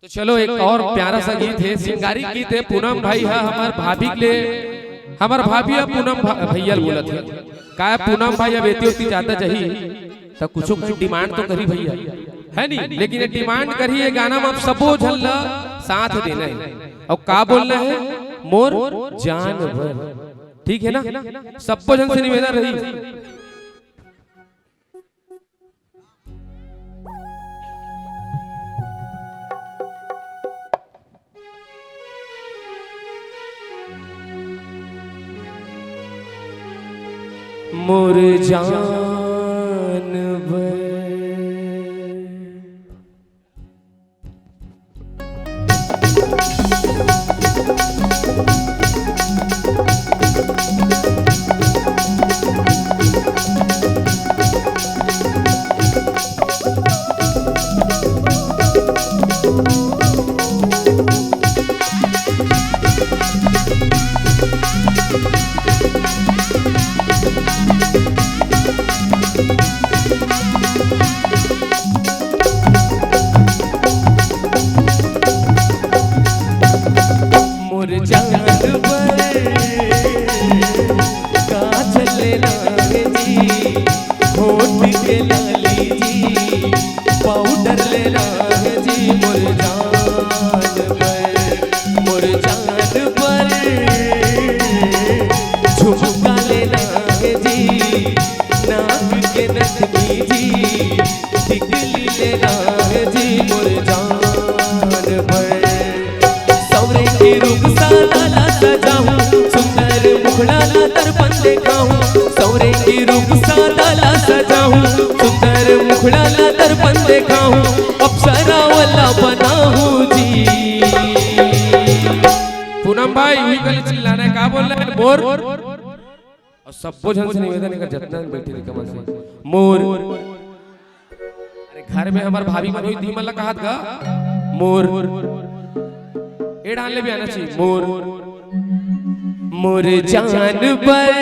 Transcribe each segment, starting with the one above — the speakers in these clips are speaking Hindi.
तो चलो एक और प्यारा सा गीत है, सिंगारी गीत है। पूनम भाई है हमार भाभी के लिए, हमार भाभी है पूनम भैया बोला थे का पूनम भाई अब एती होती ज्यादा चाहिए तो कुछ डिमांड तो करी भैया है नहीं, लेकिन ये डिमांड करी है गाना में आप सबो झल्ला साथ देना है और का बोलना है मोर जान भर, ठीक है ना? सबो जन से निवेदन रही मोर जान भर। सौरे की रूप सादाला सजाऊं, सुंदर मुखड़ाला दर्पण देखाऊं, अप्सरा वाला बनाऊं जी। पूनम भाई वही गली चिल्लाना है, का बोल रहा है मोर और सबको जन से निवेदन है जितना बैठे रे कमल से मोर। अरे घर में हमार भाभी मन हुई धीमला कहत गा मोर, ए डालने भी आना चाहिए मोर। मोर जान पर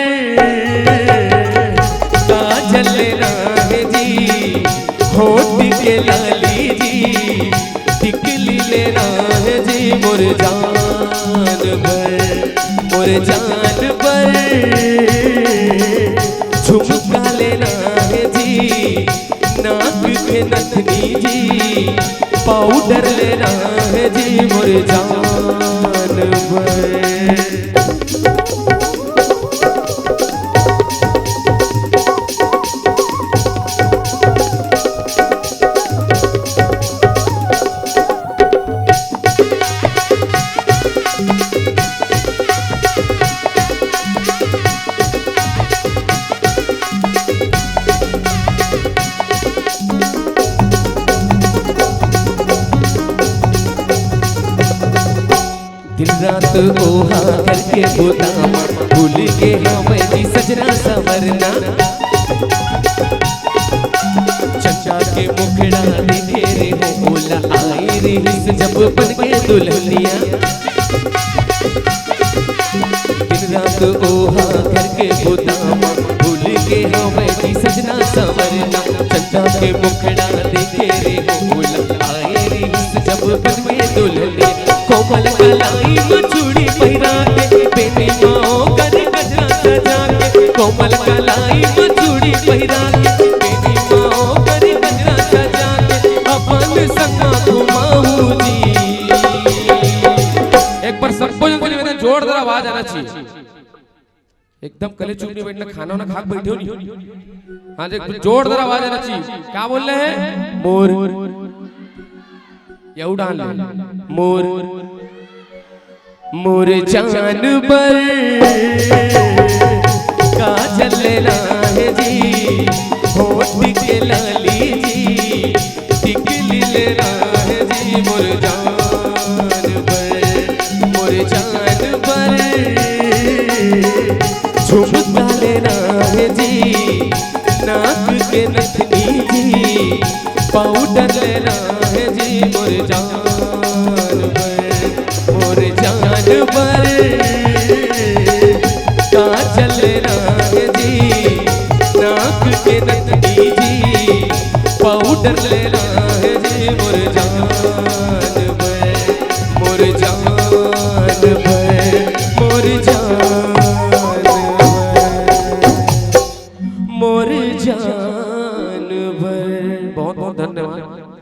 काजल राह जी, होठ के लाली जी, टिकली ले राह जी। मोर जान पर, मोर जान पर झुमका ले राह जी, नाक के नथनी जी, पाउडर ले राह जी। मोर जान पर दिन रात ओहा करके गोदाम, भूल के हमारी सजना संवरना। चचा के मुखड़ा दिखे रे हो बोला आई रे हिस जब बन के दुल्हनिया। दिन रात ओहा करके गोदाम, भूल के हमारी सजना संवरना। चचा के मुखड़ा दिखे रे हो बोला आई रे हिस जब बन के दुल्हनिया। कोमल कलाई मचूड़ी पहिरा के, बेनी माओ कर गजरा सजा के। कोमल कलाई मचूड़ी पहिरा के, बेनी माओ कर गजरा सजा के। अपन संगा घुमाऊं जी। एक बार सबको निवेदन जोरदार आवाज आना चाहिए, एकदम कले चुप नहीं बैठना, खाना ना खा बैठे हो नहीं। हाँ जी जोरदार आवाज आना चाहिए। क्या बोल रहे हैं मोर, ये उड़ान मोर। मोर जान पर काजल राह जी, होठ के लाली जी, टिकली ले राह जी। मोर जान पर, मोर जान पर झुमका ले राह जी, नाक के नथनी जी, पाउडर ले राह जी। मोर जान पर, मोर जान पर काजल राह जी, नाक के नथनी जी, पाउडर ले राह जी। मोर जान पर भर। बहुत बहुत धन्यवाद।